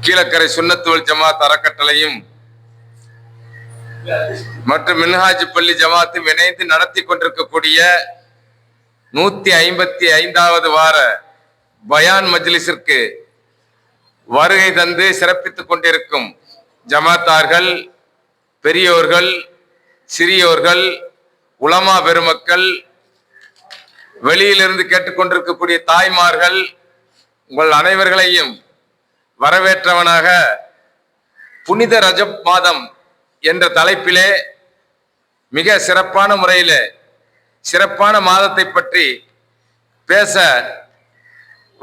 கீழக்கரை சுன்னத்து வல் ஜமாத் அறக்கட்டளையும் மற்றும் மின்ஹாஜ் பள்ளி ஜமாத்தும் இணைந்து நடத்தி கொண்டிருக்கக்கூடிய 155வது வார பயான் மஜ்லிஸிற்கு வருகை தந்து சிறப்பித்துக் கொண்டிருக்கும் ஜமாத்தார்கள், பெரியோர்கள், சிறியோர்கள், உலமா பெருமக்கள், வெளியிலிருந்து கேட்டுக்கொண்டிருக்கக்கூடிய தாய்மார்கள், உங்கள் அனைவர்களையும் வரவேற்றவனாக புனித ரஜப் மாதம் என்ற தலைப்பிலே மிக சிறப்பான முறையில் சிறப்பான மாதத்தை பற்றி பேச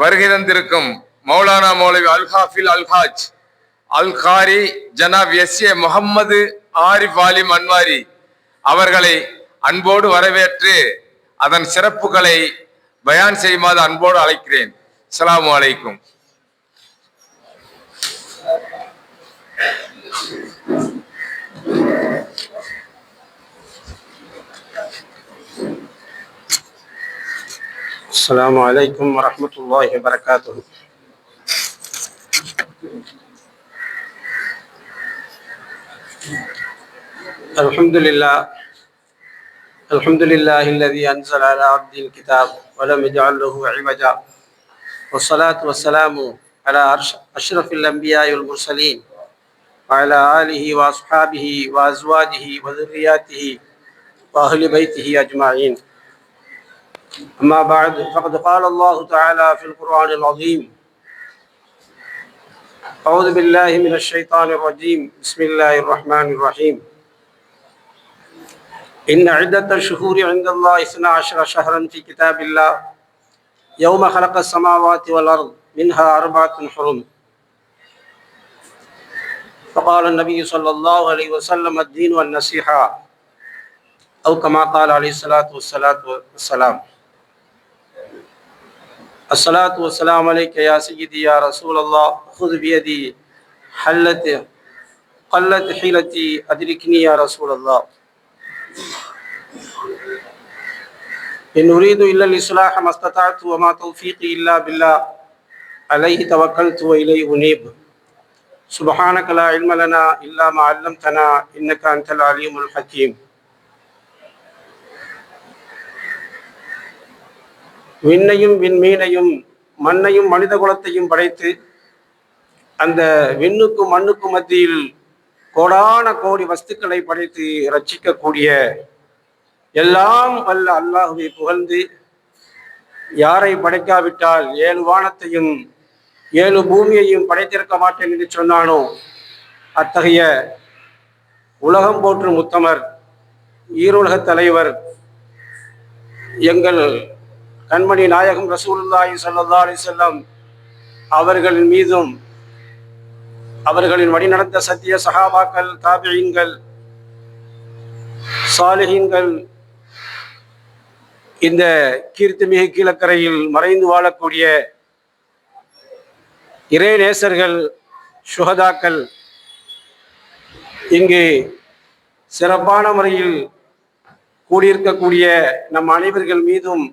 வருகை தந்திருக்கும் மௌலானா மௌலவி அல்ஹாஃபில் அல்ஹாஜ் அல்காரி ஜனாப் எஸ்.ஏ. முகம்மது ஆரிஃப் ஆலிம் அன்வாரி அவர்களை அன்போடு வரவேற்று அதன் சிறப்புகளை பயான் செய்யுமாறு அன்போடு அழைக்கிறேன். அஸ்ஸலாமு அலைக்கும். السلام عليكم ورحمة الله وبركاته. الحمد لله الذي أنزل على عبده الكتاب ولم يجعل له عوجا والصلاة والسلام على أشرف الأنبياء والمرسلين وعلى آله وأصحابه وأزواجه وذرياته وأهل بيته أجمعين. أما بعد فقد قال الله تعالى في القرآن العظيم: أعوذ بالله من الشيطان الرجيم بسم الله الرحمن الرحيم إن عدة الشهور عند الله 12 شهرا في كتاب الله يوم خلق السماوات والأرض منها 4 حرم. فقال النبي صلى الله عليه وسلم: الدين والنصيحة، أو كما قال عليه الصلاة والسلام. الصلاة والسلام عليك يا سيدي يا رسول الله، خذ بيدي قلت حيلتي أدركني يا رسول الله. إن أريد إلا الإصلاح ما استطعت وما توفيقي إلا بالله عليه توكلت وإليه أنيب. سبحانك لا علم لنا إلا ما علمتنا إنك أنت العليم الحكيم. விண்ணையும் விண்மீனையும் மண்ணையும் மனித குலத்தையும் படைத்து அந்த விண்ணுக்கும் மண்ணுக்கும் மத்தியில் கோடான கோடி வஸ்துக்களை படைத்து ரட்சிக்கக்கூடிய எல்லாம் வல்ல அல்லாஹுவை புகழ்ந்து, யாரை படைக்காவிட்டால் 7 வானத்தையும் 7 பூமியையும் படைத்திருக்க மாட்டேன் என்று சொன்னானோ அத்தகைய உலகம் போற்றும் உத்தமர், ஈருலக தலைவர், எங்கள் கண்மணி நாயகம் ரசூலுல்லாஹி ஸல்லல்லாஹு அலைஹி வஸல்லம் அவர்களின் மீதும் அவர்களின் வழிநடந்த சத்திய சஹாபாக்கள், தாபிஈன்கள், சாலிஹீன்கள், இந்த கீர்த்திமிகு கீழக்கரையில் மறைந்து வாழக்கூடிய இறை நேசர்கள், சுஹதாக்கள், இங்கு சிறப்பான முறையில் கூடியிருக்கக்கூடிய நம் அனைவர்கள் மீதும்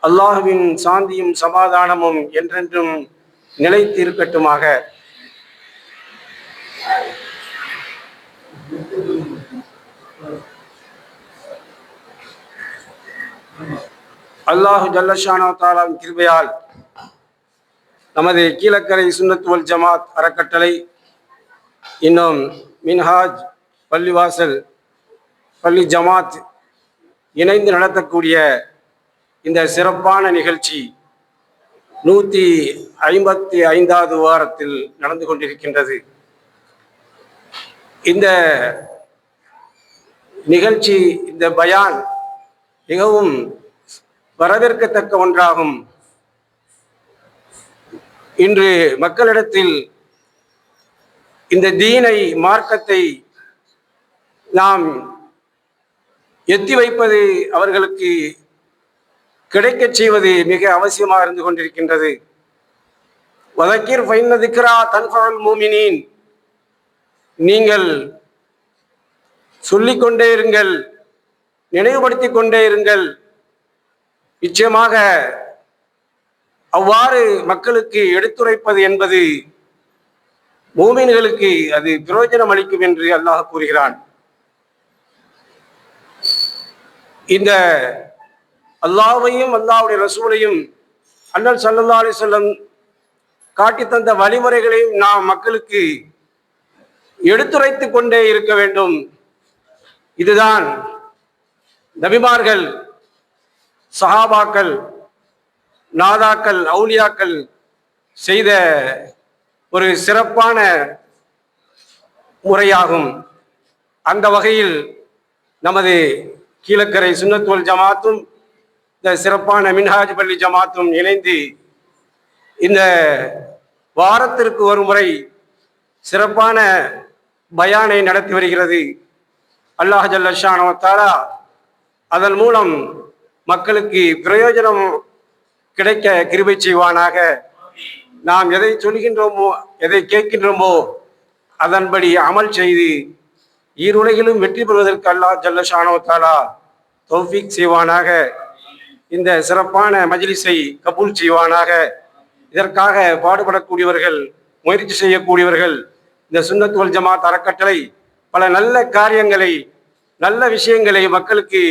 அல்லாஹுவின் சாந்தியும் சமாதானமும் என்றென்றும் நிலைத்து இருக்கட்டுமாக. அல்லாஹு ஜல்லஷானு தஆலாவின் கிருபையால் நமது கீழக்கரை சுன்னத் வல் ஜமாத் அறக்கட்டளை இன்னும் மின்ஹாஜ் பள்ளிவாசல் பள்ளி ஜமாத் இணைந்து நடத்தக்கூடிய இந்த சிறப்பான நிகழ்ச்சி 155வது வாரத்தில் நடந்து கொண்டிருக்கின்றது. இந்த நிகழ்ச்சி, இந்த பயான் மிகவும் வரவேற்கத்தக்க ஒன்றாகும். இன்று மக்களிடத்தில் இந்த தீனை, மார்க்கத்தை நாம் எத்தி வைப்பது, அவர்களுக்கு கிடைக்கச் செய்வது மிக அவசியமாக இருந்து கொண்டிருக்கின்றது. வதக்கிர் ஃபைன்ன திக்ரா தன்ஃபஉல் மூமினீன், நீங்கள் சொல்லிக்கொண்டே இருங்கள், நினைவுபடுத்திக் கொண்டே இருங்கள். நிச்சயமாக அவ்வாறு மக்களுக்கு எடுத்துரைப்பது என்பது மூமின்களுக்கு அது பிரயோஜனம் அளிக்கும் என்று அல்லாஹ் கூறுகிறான். இந்த அல்லாஹ்வையும் அல்லாஹ்வுடைய ரசூலையும் அண்ணல் ஸல்லல்லாஹு அலைஹி வஸல்லம் காட்டி தந்த வழிமுறைகளையும் நாம் மக்களுக்கு எடுத்துரைத்து கொண்டே இருக்க வேண்டும். இதுதான் நபிமார்கள், சஹாபாக்கள், நாதாக்கள், அவுலியாக்கள் செய்த ஒரு சிறப்பான முறையாகும். அந்த வகையில் நமது கீழக்கரை சுன்னத் வல் ஜமாத்தும் இந்த சிறப்பான மின்ஹாஜ் பள்ளி ஜமாத்தும் இணைந்து இந்த வாரத்திற்கு ஒரு முறை சிறப்பான பயானை நடத்தி வருகிறது. அல்லாஹ் ஜல்ல ஷானஹு வ தஆலா அதன் மூலம் மக்களுக்கு பிரயோஜனம் கிடைக்க கிருபை செய்வானாக. நாம் எதை சொல்கின்றோமோ, எதை கேட்கின்றோமோ அதன்படி அமல் செய்து ஈருலகிலும் வெற்றி பெறுவதற்கு அல்லாஹ் ஜல்ல ஷானஹு வ தஆலா தௌஃபீக் செய்வானாக. இந்த சிறப்பான மஜ்லிஸை கபூல் செய்வானாக. இதற்காக பாடுபடக்கூடியவர்கள், முயற்சி செய்யக்கூடியவர்கள், இந்த சுன்னத் வல் ஜமாத் அறக்கட்டளை பல நல்ல காரியங்களை, நல்ல விஷயங்களை மக்களுக்கு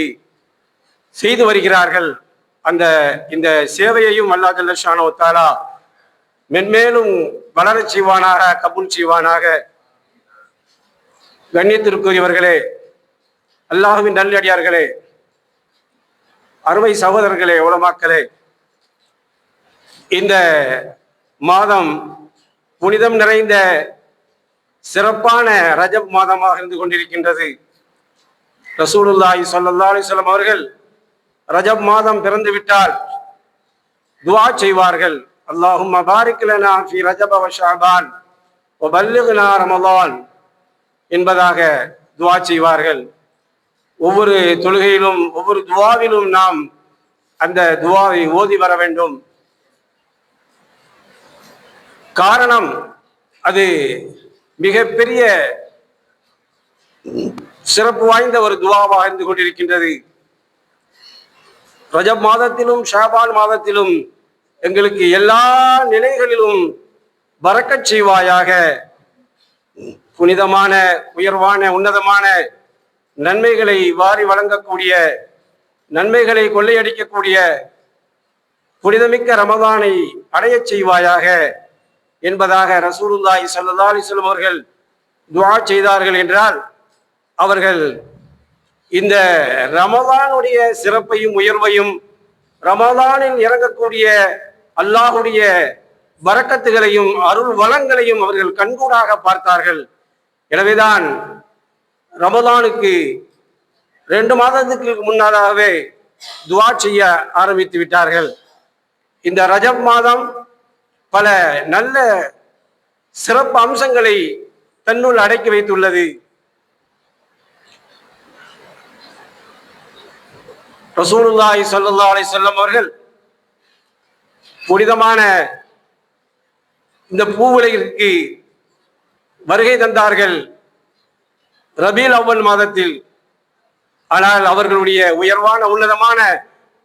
செய்து வருகிறார்கள். இந்த சேவையையும் அல்லாஹ் ஜல்ல ஷானஹு வ தஆலா மென்மேலும் வளரச் செய்வானாக, கபூல் செய்வானாக. கண்ணியத்திற்குரியவர்களே, அல்லாஹ்வின் நல்லடியார்களே, அருமை சகோதரர்களே, உலமாக்களே, இந்த மாதம் புனிதம் நிறைந்த சிறப்பான ரஜப் மாதமாக இருந்து கொண்டிருக்கின்றது. ரசூலுல்லாஹி ஸல்லல்லாஹு அலைஹி வஸல்லம் அவர்கள் ரஜப் மாதம் பிறந்து விட்டால் துஆ செய்வார்கள். அல்லாஹும்ம பாரிக் லனா ஃபீ ரஜப வ ஷஅபான் வ பல்லிக்னா ரமலான் என்பதாக துஆ செய்வார்கள். ஒவ்வொரு தொழுகையிலும் ஒவ்வொரு துஆவிலும் நாம் அந்த துஆவை ஓதி வர வேண்டும். காரணம், அது மிகப்பெரிய சிறப்பு வாய்ந்த ஒரு துஆவாக இருந்து கொண்டிருக்கின்றது. ரஜப் மாதத்திலும் ஷாபான் மாதத்திலும் எங்களுக்கு எல்லா நிலைகளிலும் பரக்கத் செய்வாயாக. புனிதமான, உயர்வான, உன்னதமான நன்மைகளை வாரி வழங்கக்கூடிய, நன்மைகளை கொள்ளையடிக்கக்கூடிய புனிதமிக்க ரமதானை அடையச் செய்வாயாக என்பதாக ரசூலுல்லாஹி ஸல்லல்லாஹு அலைஹி வஸல்லம் அவர்கள் துஆ செய்தார்கள் என்றால், அவர்கள் இந்த ரமதானுடைய சிறப்பையும் உயர்வையும், ரமதானில் இறங்கக்கூடிய அல்லாஹுடைய பரக்கத்துகளையும் அருள் வளங்களையும் அவர்கள் கண்கூடாக பார்த்தார்கள். எனவேதான் ரமதானுக்கு 2 மாதத்துக்கு முன்னதாகவே துஆ செய்ய ஆரம்பித்து விட்டார்கள். இந்த ரஜப் மாதம் பல நல்ல சிறப்பு அம்சங்களை தன்னுள் அடக்கி வைத்துள்ளது. ரசூலுல்லாஹி ஸல்லல்லாஹு அலைஹி வஸல்லம் அவர்கள் புனிதமான இந்த பூவுலகிற்கு வருகை தந்தார்கள் ரபீல் அவ்வல் மாதத்தில். ஆனால் அவர்களுடைய உயர்வான, உன்னதமான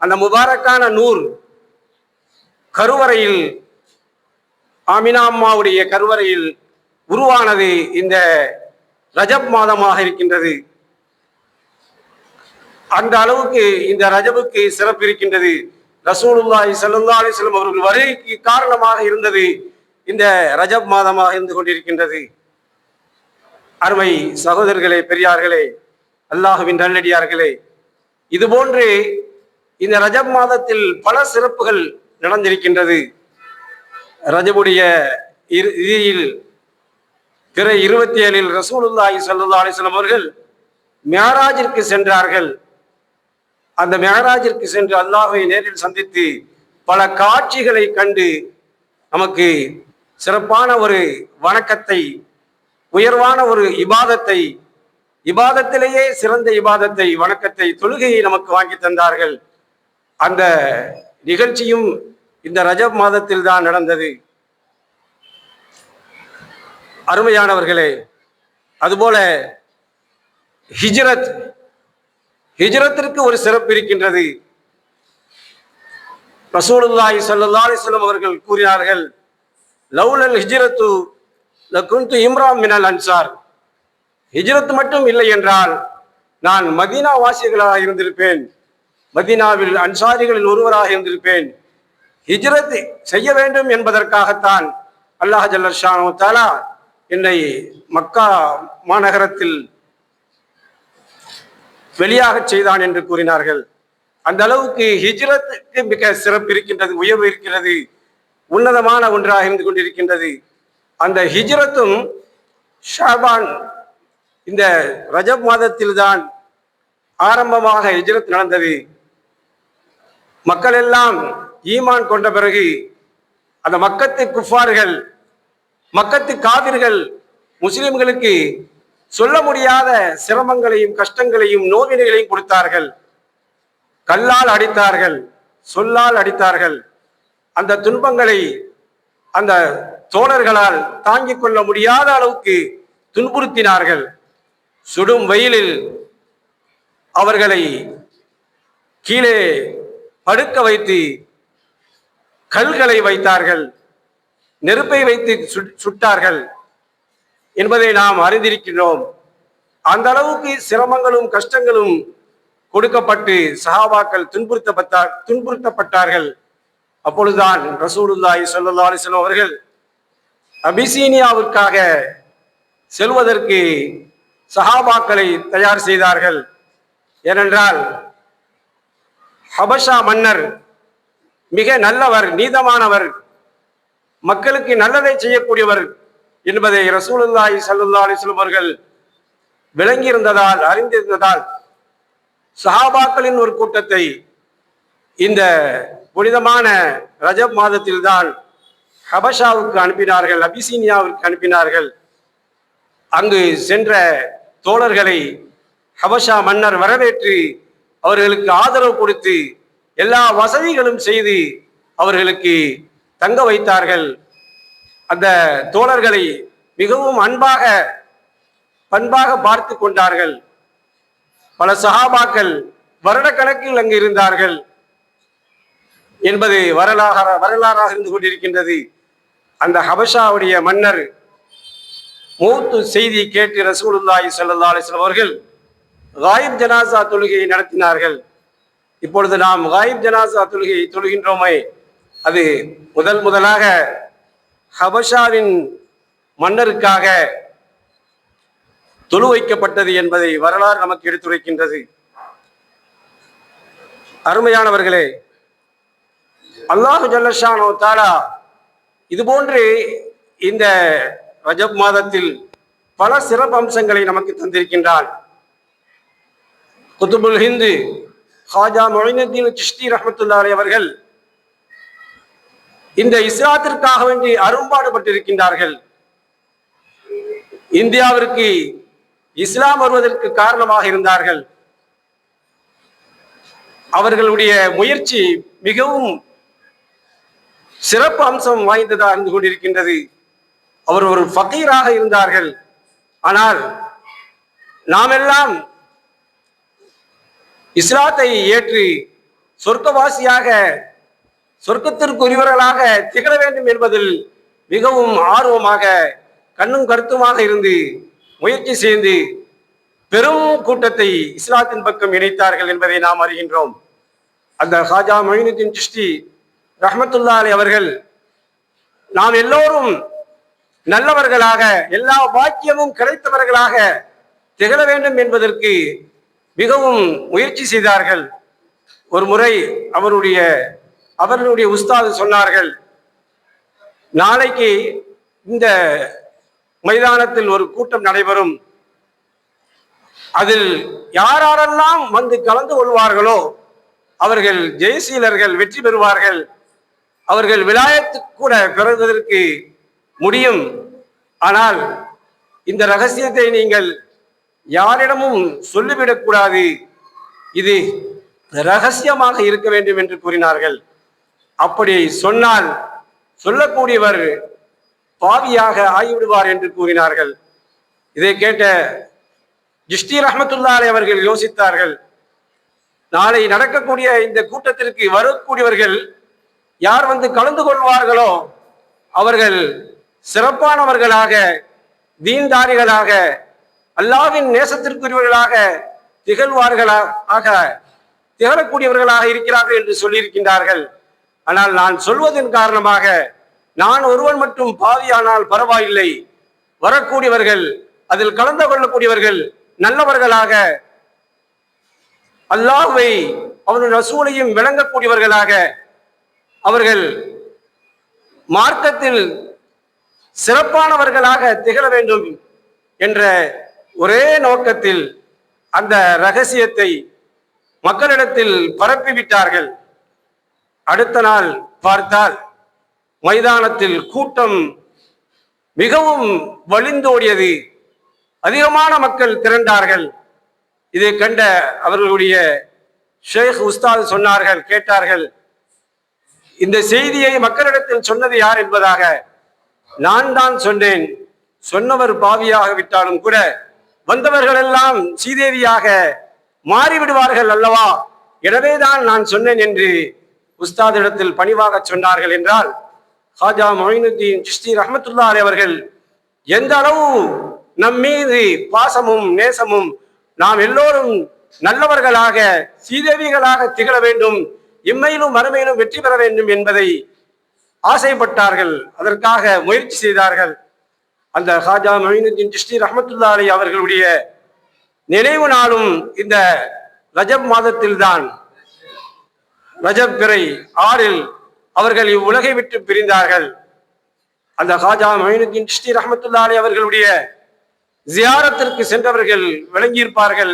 அந்த முபாரக்கான நூர் கருவறையில், ஆமினா அம்மாவுடைய கருவறையில் உருவானது இந்த ரஜப் மாதமாக இருக்கின்றது. அந்த அளவுக்கு இந்த ரஜபுக்கு சிறப்பு இருக்கின்றது. ரசூலுல்லாஹி ஸல்லல்லாஹு அலைஹி வஸல்லம் அவர்கள் வருகைக்கு காரணமாக இருந்தது இந்த ரஜப் மாதமாக இருந்து கொண்டிருக்கின்றது. அருமை சகோதரர்களே, பெரியார்களே, அல்லாஹ்வின் நல்லடியார்களே, இதுபோன்று இந்த ரஜப் மாதத்தில் பல சிறப்புகள் நடந்திருக்கின்றது. ரஜபுடைய இறுதியில் பிற 27 ரசூலுல்லாஹி ஸல்லல்லாஹு அலைஹி வஸல்லம் அவர்கள் மிஅராஜிற்கு சென்றார்கள். அந்த மிஅராஜிற்கு சென்று அல்லாஹ்வை நேரில் சந்தித்து பல காட்சிகளை கண்டு நமக்கு சிறப்பான ஒரு வணக்கத்தை, உயர்வான ஒரு இபாதத்தை, இபாதத்திலேயே சிறந்த இபாதத்தை, வணக்கத்தை, தொழுகையை நமக்கு வாங்கி தந்தார்கள். அந்த நிகழ்ச்சியும் இந்த ரஜப் மாதத்தில் தான் நடந்தது. அருமையானவர்களே, அதுபோல ஹிஜ்ரத்திற்கு ஒரு சிறப்பு இருக்கின்றது. ரசூலுல்லாஹி ஸல்லல்லாஹு அலைஹி வஸல்லம் அவர்கள் கூறினார்கள், லௌலல் ஹிஜ்ரத்து லகுன்து இம்ரான் மினல் அன்சார். ஹிஜ்ரத் மட்டும் இல்லை என்றால் நான் மதீனா வாசிகளாக இருந்திருப்பேன், மதீனாவில் அன்சாரிகளில் ஒருவராக இருந்திருப்பேன். ஹிஜ்ரத் செய்ய வேண்டும் என்பதற்காகத்தான் அல்லாஹ் ஜல்ல ஷானஹு தஆலா என்னை மக்கா மாநகரத்தில் வெளியாக செய்தான் என்று கூறினார்கள். அந்த அளவுக்கு ஹிஜ்ரத்துக்கு மிக சிறப்பு இருக்கின்றது, உயர்வு இருக்கிறது, உன்னதமான ஒன்றாக இருந்து கொண்டிருக்கின்றது. அந்த ஹிஜ்ரத்தும் ஷாபான் இந்த ரஜப் மாதத்தில் தான் ஆரம்பமாக ஹிஜ்ரத் நடந்தது. மக்கள் எல்லாம் ஈமான் கொண்ட பிறகு அந்த மக்கத்து குஃபார்கள், மக்கத்து காவிர்கள் முஸ்லிம்களுக்கு சொல்ல முடியாத சிரமங்களையும் கஷ்டங்களையும் நோவினைகளையும் கொடுத்தார்கள். கல்லால் அடித்தார்கள், சொல்லால் அடித்தார்கள். அந்த துன்பங்களை அந்த தோழர்களால் தாங்கிக் கொள்ள முடியாத அளவுக்கு துன்புறுத்தினார்கள். சுடும் வெயிலில் அவர்களை கீழே படுக்க வைத்து கல்களை வைத்தார்கள், நெருப்பை வைத்து சுட்டார்கள் என்பதை நாம் அறிந்திருக்கிறோம். அந்த அளவுக்கு சிரமங்களும் கஷ்டங்களும் கொடுக்கப்பட்டு சஹாபாக்கள் துன்புறுத்தப்பட்டார்கள். அப்பொழுதுதான் ரசூலுல்லாஹி ஸல்லல்லாஹு அலைஹி வஸல்லம் அவர்கள் அபிசீனியாவிற்காக செல்வதற்கு சஹாபாக்களை தயார் செய்தார்கள். ஏனென்றால் ஹபஷா மன்னர் மிக நல்லவர், நீதமானவர், மக்களுக்கு நல்லதை செய்யக்கூடியவர் என்பதை ரசூலுல்லாஹி ஸல்லல்லாஹு அலைஹி வஸல்லம் அவர்கள் விளங்கியிருந்ததால், அறிந்திருந்ததால் சஹாபாக்களின் ஒரு கூட்டத்தை இந்த புனிதமான ரஜப் மாதத்தில் தான் ஹபஷாவுக்கு அனுப்பினார்கள், அபிசீனியாவிற்கு அனுப்பினார்கள். அங்கு சென்ற தோழர்களை ஹபஷா மன்னர் வரவேற்று அவர்களுக்கு ஆதரவு கொடுத்து எல்லா வசதிகளும் செய்து அவர்களுக்கு தங்க வைத்தார்கள். அந்த தோழர்களை மிகவும் அன்பாக பண்பாக பார்த்து கொண்டார்கள். பல சஹாபாக்கள் வருடக்கணக்கில் அங்கு இருந்தார்கள் என்பது வரலாறாக இருந்து கொண்டிருக்கின்றது. அந்த ஹபஷாவுடைய மன்னர் மௌத்து செய்தி கேட்டு ரசூலுல்லாஹி ஸல்லல்லாஹு அலைஹி வஸல்லம் அவர்கள் காயிப் ஜனாசா தொழுகையை நடத்தினார்கள். இப்பொழுது நாம் காயிப் ஜனாசா தொழுகையை தொழுகின்றோமே, அது முதலாக ஹபஷாவின் மன்னருக்காக தொழு வைக்கப்பட்டது என்பதை வரலாறு நமக்கு எடுத்துரைக்கின்றது. அருமையானவர்களே, அல்லாஹு ஜல்ல ஷானஹு தஆலா இதுபோன்று இந்த ரஜப் மாதத்தில் பல சிறப்பு அம்சங்களை நமக்கு தந்திருக்கின்றான். குதுபுல் ஹிந்து ஹாஜா மொயினுத்தீன் சிஷ்தி ரஹ்மத்துல்லாஹி அலைஹி அவர்கள் இந்த இஸ்லாத்திற்காக வேண்டி அரும்பாடுபட்டிருக்கின்றார்கள். இந்தியாவிற்கு இஸ்லாம் வருவதற்கு காரணமாக இருந்தார்கள். அவர்களுடைய முயற்சி மிகவும் சிறப்பு அம்சம் வாய்ந்ததாக இருந்து கொண்டிருக்கின்றது. அவர் ஒரு ஃபகீராக இருந்தார்கள். ஆனால் நாம் எல்லாம் இஸ்லாத்தை ஏற்று சொர்க்கவாசியாக, சொர்க்கத்திற்குரியவர்களாக திகழ வேண்டும் என்பதில் மிகவும் ஆர்வமாக கண்ணும் கருத்துமாக இருந்து முயற்சி செய்து பெரும் கூட்டத்தை இஸ்லாத்தின் பக்கம் இணைத்தார்கள் என்பதை நாம் அறிகின்றோம். அந்த ஹாஜா மொயினுத்தீன் சிஷ்தி ரஹ்மத்துல்லாஹி அலைஹி அவர்கள் நாம் எல்லோரும் நல்லவர்களாக, எல்லா பாக்கியமும் கிடைத்தவர்களாக திகழ வேண்டும் என்பதற்கு மிகவும் முயற்சி செய்தார்கள். ஒரு முறை அவர்களுடைய உஸ்தாது சொன்னார்கள், நாளைக்கு இந்த மைதானத்தில் ஒரு கூட்டம் நடைபெறும், அதில் யாரெல்லாம் வந்து கலந்து கொள்வார்களோ அவர்கள் ஜெயசீலர்கள், வெற்றி பெறுவார்கள், அவர்கள் விலாயத்து கூட பெறுவதற்கு முடியும். ஆனால் இந்த ரகசியத்தை நீங்கள் யாரிடமும் சொல்லிவிடக்கூடாது, இது ரகசியமாக இருக்க வேண்டும் என்று கூறினார்கள். அப்படி சொன்னால் சொல்லக்கூடியவர் பாவியாக ஆகிவிடுவார் என்று கூறினார்கள். இதை கேட்ட ஜிஷ்டி ரஹ்மத்துல்லாஹி அலைஹி அவர்கள் யோசித்தார்கள், நாளை நடக்கக்கூடிய இந்த கூட்டத்திற்கு வரக்கூடியவர்கள் யார் வந்து கலந்து கொள்வார்களோ அவர்கள் சிறப்பானவர்களாக, தீன்தாரிகளாக, அல்லாஹ்வின் நேசத்திற்குரியவர்களாக திகழக்கூடியவர்களாக இருக்கிறார்கள் என்று சொல்லியிருக்கின்றார்கள். ஆனால் நான் சொல்வதன் காரணமாக நான் ஒருவன் மட்டும் பாவியானால் பரவாயில்லை, வரக்கூடியவர்கள், அதில் கலந்து கொள்ளக்கூடியவர்கள் நல்லவர்களாக, அல்லாஹ்வை அவனுடைய ரசூலையும் விளங்கக்கூடியவர்களாக, அவர்கள் மார்க்கத்தில் சிறப்பானவர்களாக திகழ வேண்டும் என்ற ஒரே நோக்கத்தில் அந்த ரகசியத்தை மக்களிடத்தில் பரப்பிவிட்டார்கள். அடுத்த நாள் பார்த்தால் மைதானத்தில் கூட்டம் மிகவும் வலிந்தோடியது. அதிகமான மக்கள் திரண்டார்கள். இதை கண்ட அவர்களுடைய ஷேக் உஸ்தாத் சொன்னார்கள், கேட்டார்கள், இந்த செய்தியை மக்களிடத்தில் சொன்னது யார் என்பதாக. நான் தான் சொன்னேன். சொன்னவர் பாவியாக விட்டாலும் கூட வந்தவர்கள் எல்லாம் சீதேவியாக மாறிவிடுவார்கள் அல்லவா, எனவேதான் நான் சொன்னேன் என்று உஸ்தாதிடத்தில் பணிவாக சொன்னார்கள். என்றால் ஹாஜா மொயினுத்தீன் சிஷ்தி ரஹ்மத்துல்லாஹி அலைஹி அவர்கள் எந்த அளவு நம் மீது பாசமும் நேசமும், நாம் எல்லோரும் நல்லவர்களாக சீதேவிகளாக திகழ வேண்டும், இம்மையிலும் மறுமையிலும் வெற்றி பெற வேண்டும் என்பதை ஆசைப்பட்டார்கள். அதற்காக முயற்சி செய்தார்கள். அந்த ஹாஜா மொயினுத்தீன் சிஷ்தி ரஹ்மத்துல்லாஹி அலைஹி அவர்களுடைய நினைவு நாளும் இந்த ரஜப் மாதத்தில் தான், ரஜப் பிறை 6 அவர்கள் இவ்வுலகை விட்டு பிரிந்தார்கள். அந்த ஹாஜா மொயினுத்தீன் சிஷ்தி ரஹ்மத்துல்லாஹி அலைஹி அவர்களுடைய ஜியாரத்திற்கு சென்றவர்கள் விளங்கியிருப்பார்கள்.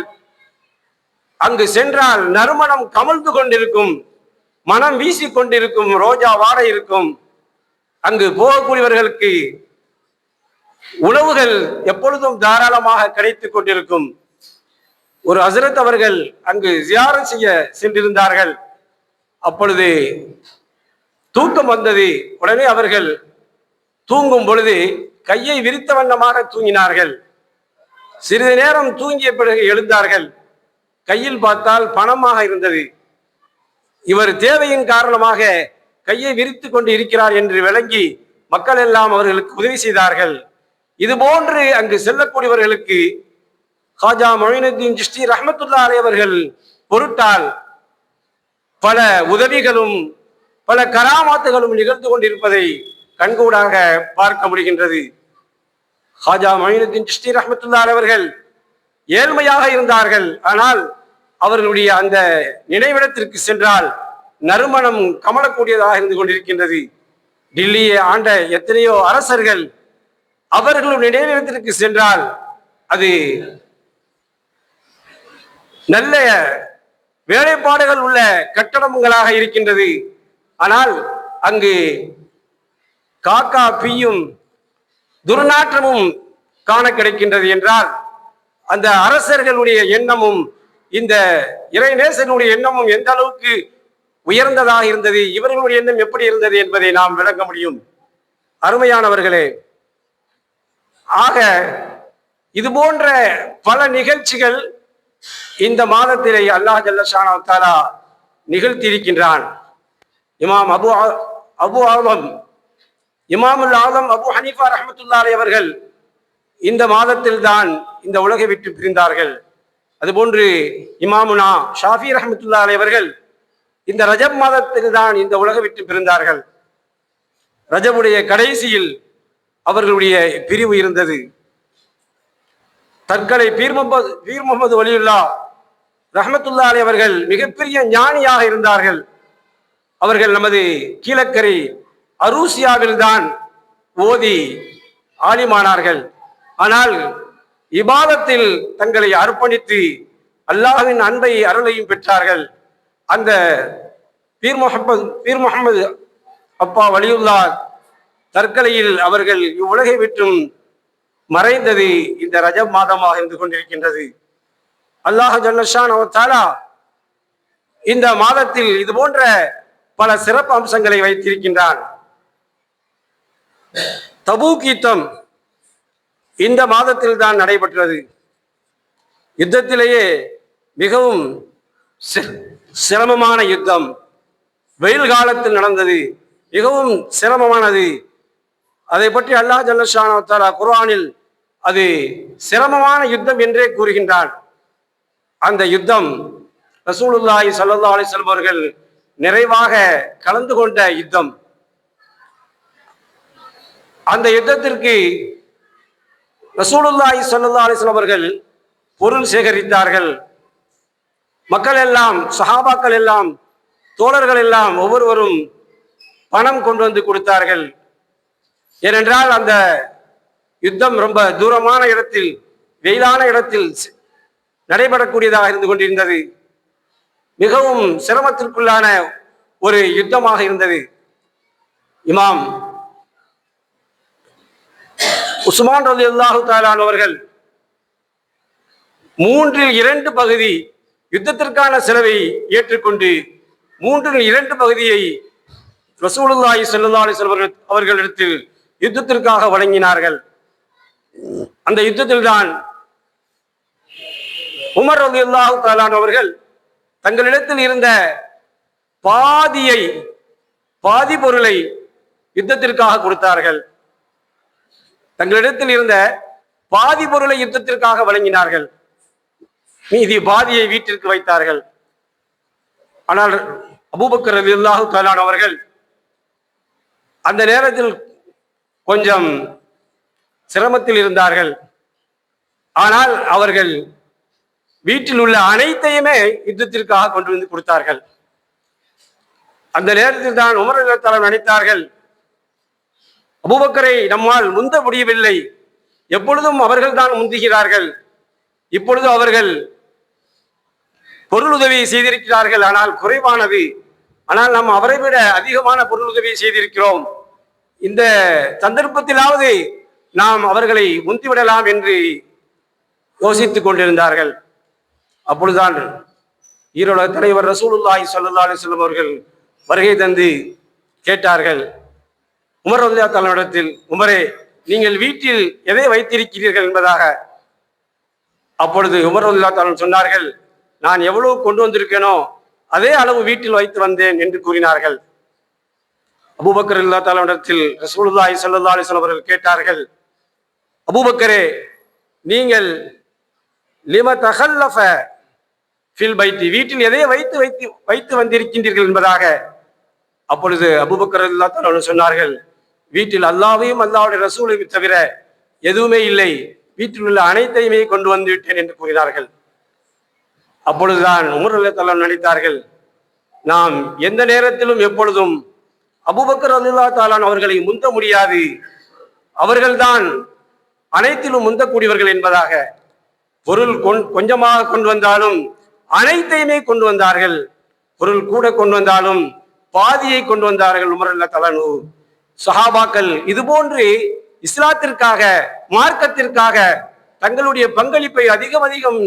அங்கு சென்றால் நறுமணம் கமழ்ந்து கொண்டிருக்கும், மனம் வீசி கொண்டிருக்கும், ரோஜா வாடை இருக்கும். அங்கு போகக்கூடியவர்களுக்கு உணவுகள் எப்பொழுதும் தாராளமாக கிடைத்துக் கொண்டிருக்கும். ஒரு ஹஸ்ரத் அவர்கள் அங்கு ஜியாரத் செய்ய சென்றிருந்தார்கள். அப்பொழுது தூக்கம் வந்தது. உடனே அவர்கள் தூங்கும் பொழுது கையை விரித்த வண்ணமாக தூங்கினார்கள். சிறிது நேரம் தூங்கிய பிறகு எழுந்தார்கள். கையில் பார்த்தால் பணமாக இருந்தது. இவர் தேவையின் காரணமாக கையை விரித்து கொண்டு இருக்கிறார் என்று விளங்கி மக்கள் எல்லாம் அவர்களுக்கு உதவி செய்தார்கள். இது போன்று அங்கு செல்லக்கூடியவர்களுக்கு ஹாஜா மொயினுத்தீன் சிஷ்தி ரஹ்மத்துல்லாஹி அலைஹி அவர்கள் பொருட்டால் பல உதவிகளும் பல கராமாத்துகளும் நிகழ்ந்து கொண்டிருப்பதை கண்கூடாக பார்க்க முடிகின்றது. ஹாஜா மொயினுத்தீன் சிஷ்தி ரஹ்மத்துல்லாஹி அலைஹி அவர்கள் ஏழ்மையாக இருந்தார்கள். ஆனால் அவர்களுடைய அந்த நினைவிடத்திற்கு சென்றால் நறுமணம் கமலக்கூடியதாக இருந்து கொண்டிருக்கின்றது. டில்லியை ஆண்ட எத்தனையோ அரசர்கள் அவர்களுடைய நினைவிடத்திற்கு சென்றால் அது நல்ல வேலைப்பாடுகள் உள்ள கட்டடங்களாக இருக்கின்றது. ஆனால் அங்கு காக்கா பீயும் துர்நாற்றமும் காண கிடைக்கின்றது. என்றால் அந்த அரசர்களுடைய எண்ணமும் இந்த இறைநேசனுடைய எண்ணமும் எந்த அளவுக்கு உயர்ந்ததாக இருந்தது, இவர்களுடைய எண்ணம் எப்படி இருந்தது என்பதை நாம் விளங்க முடியும். அருமையானவர்களே, ஆக இது போன்ற பல நிகழ்ச்சிகள் இந்த மாதத்திலே அல்லாஹ் ஜல்ல ஷானஹு தஆலா நிகழ்த்தியிருக்கின்றான். இமாம் இமாமுல் ஆலம் அபு ஹனீஃபா ரஹ்மத்துல்லாஹி அலைஹி அவர்கள் இந்த மாதத்தில் தான் இந்த உலகை விட்டு பிரிந்தார்கள். அதுபோன்று இமாமுனா ஷாஃபி ரஹ்மத்துல்லாஹி அலைஹி அவர்கள் இந்த ரஜப் மாதத்தில் தான் இந்த உலகை விட்டு பிரிந்தார்கள். ரஜபுடைய கடைசியில் அவர்களுடைய பிரிவு இருந்தது. தற்கலை பீர் முகமது வலியுல்லாஹ் ரஹ்மத்துல்லாஹி அலைஹி அவர்கள் மிகப்பெரிய ஞானியாக இருந்தார்கள். அவர்கள் நமது கீழக்கரை அரூசியாவில் தான் ஓதி ஆலிமானார்கள். ஆனால் இபாதத்தில் தங்களை அர்ப்பணித்து அல்லாஹ்வின் அன்பை அருளையும் பெற்றார்கள். அந்த பீர் முகமது அப்பா வலியுல்லாஹ் தற்கலையில் அவர்கள் இவ்வுலகை விட்டும் மறைந்தது இந்த ரஜப் மாதமாக இருந்து கொண்டிருக்கின்றது. அல்லாஹ் ஜல்ல ஷானஹு தஆலா இந்த மாதத்தில் இது போன்ற பல சிறப்பு அம்சங்களை வைத்திருக்கின்றான். தபூக் யுத்தம் இந்த மாதத்தில் தான் நடைபெற்றது. யுத்தத்திலேயே மிகவும் சிரமமான யுத்தம். வெயில் காலத்தில் நடந்தது, மிகவும் சிரமமானது. அதை பற்றி அல்லாஹ் ஜல்லஷானஹு வ தஆலா குர்ஆனில் அது சிரமமான யுத்தம் என்றே கூறுகின்றான். அந்த யுத்தம் ரசூலுல்லாஹி ஸல்லல்லாஹு அலைஹி வஸல்லம் அவர்கள் நிறைவாக கலந்து கொண்ட யுத்தம். அந்த யுத்தத்திற்கு ரசூலுல்லாஹி ஸல்லல்லாஹு அலைஹி வஸல்லம் அவர்கள் பொருள் சேகரித்தார்கள். மக்கள் எல்லாம், சஹாபாக்கள் எல்லாம், தோழர்கள் எல்லாம் ஒவ்வொருவரும் பணம் கொண்டு வந்து கொடுத்தார்கள். ஏனென்றால் அந்த யுத்தம் ரொம்ப தூரமான இடத்தில், வெயிலான இடத்தில் நடைபெறக்கூடியதாக இருந்து கொண்டிருந்தது. மிகவும் சிரமத்திற்குள்ளான ஒரு யுத்தமாக இருந்தது. இமாம் உஸ்மான் ரலியல்லாஹு தஆலா அவர்கள் 3/2 பகுதி யுத்தத்திற்கான செலவை ஏற்றுக்கொண்டு 3/2 பகுதியை ரசூலுல்லாஹி ஸல்லல்லாஹு அலைஹி வஸல்லம் அவர்களிடத்தில் யுத்தத்திற்காக வழங்கினார்கள். அந்த யுத்தத்தில் தான் உமர் ரலியல்லாஹு தஆலா அவர்கள் தங்களிடத்தில் இருந்த பாதி பொருளை யுத்தத்திற்காக கொடுத்தார்கள். தங்களிடத்தில் இருந்த பாதி பொருளை யுத்தத்திற்காக வழங்கினார்கள். மீதி பாதியை வீட்டிற்கு வைத்தார்கள். ஆனால் அபூபக்கர் ரலியல்லாஹு தஆலா அவர்கள் அந்த நேரத்தில் கொஞ்சம் சிரமத்தில் இருந்தார்கள். ஆனால் அவர்கள் வீட்டில் உள்ள அனைத்தையுமே யுத்தத்திற்காக கொண்டு வந்து கொடுத்தார்கள். அந்த நேரத்தில் தான் உமர் ரலியல்லாஹு தஆலா நினைத்தார்கள், அபூபக்கரை நம்மால் முந்த முடியவில்லை, எப்பொழுதும் அவர்கள் தான் முந்துகிறார்கள், இப்பொழுது அவர்கள் பொருளுதவி செய்திருக்கிறார்கள், ஆனால் குறைவானது, ஆனால் நாம் அவரை விட அதிகமான பொருளுதவி செய்திருக்கிறோம், இந்த சந்தர்ப்பத்திலாவது நாம் அவர்களை முந்திவிடலாம் என்று யோசித்துக் கொண்டிருந்தார்கள். அப்பொழுதுதான் ஈரோட தலைவர் ரசூலுல்லாஹி ஸல்லல்லாஹு அலைஹி வஸல்லம் அவர்கள் வருகை தந்து கேட்டார்கள் உமர் ரலியல்லாஹு தஆலா இடத்தில், உமரே, நீங்கள் வீட்டில் எதை வைத்திருக்கிறீர்கள் என்பதாக. அப்பொழுது உமர் ரலியல்லாஹு தஆலா சொன்னார்கள், நான் எவ்வளவு கொண்டு வந்திருக்கேனோ அதே அளவு வீட்டில் வைத்து வந்தேன் என்று கூறினார்கள். அபூபக்கர் ரலியல்லாஹு தஆலா இடத்தில் ரசூலுல்லாஹி ஸல்லல்லாஹு அலைஹி வஸல்லம் அவர்கள் கேட்டார்கள், அபூபக்கரே, நீங்கள் லிம தகல்லஃப ஃபில் பைத்தி, வீட்டில் எதை வைத்து வந்திருக்கின்றீர்கள் என்பதாக. அப்பொழுது அபூபக்கர் ரலியல்லாஹு தஆலா சொன்னார்கள், வீட்டில் அல்லாஹ்வையும் அல்லாஹ்வுடைய ரசூலையும் தவிர எதுவுமே இல்லை, வீட்டில் உள்ள அனைத்தையுமே கொண்டு வந்து விட்டேன் என்று கூறினார்கள். அப்பொழுதுதான் உமர் ரலியல்லாஹு தஆலா நினைத்தார்கள், நாம் எந்த நேரத்திலும் எப்பொழுதும் அபூபக்கர் ரலியல்லாஹு தஆலா அவர்களை முந்த முடியாது, அவர்கள்தான் அனைத்திலும் முந்தக்கூடியவர்கள் என்பதாக. பொருள் கொஞ்சமாக கொண்டு வந்தாலும் அனைத்தையுமே கொண்டு வந்தார்கள், பொருள் கூட கொண்டு வந்தாலும் பாதியை கொண்டு வந்தார்கள் உமர் ரலியல்லாஹு தஆலா. சஹாபாக்கள் இதுபோன்று இஸ்லாத்திற்காக, மார்க்கத்திற்காக தங்களுடைய பங்களிப்பை அதிகம்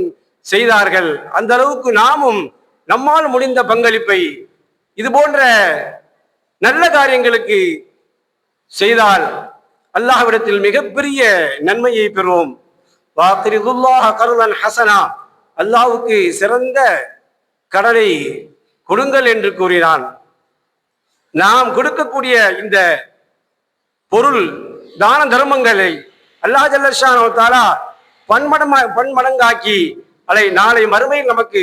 செய்தார்கள். அந்த அளவுக்கு நாமும் நம்மால் முடிந்த பங்களிப்பை இது போன்ற நல்ல காரியங்களுக்கு செய்தால் அல்லாஹ்விடத்தில் மிகப்பெரிய நன்மையை பெறுவோம். வாக்ரிதுல்லாஹ கர்தன் ஹஸனா, அல்லாஹ்வுக்கு சிறந்த கடனை கொடுங்கள் என்று கூறினான். நாம் கொடுக்கக்கூடிய இந்த பொருள் தான தர்மங்களை அல்லாஹ் ஜல்லஷானஹு வ தஆலா பன்மடங்காக்கி அதை நாளை மறுமையில் நமக்கு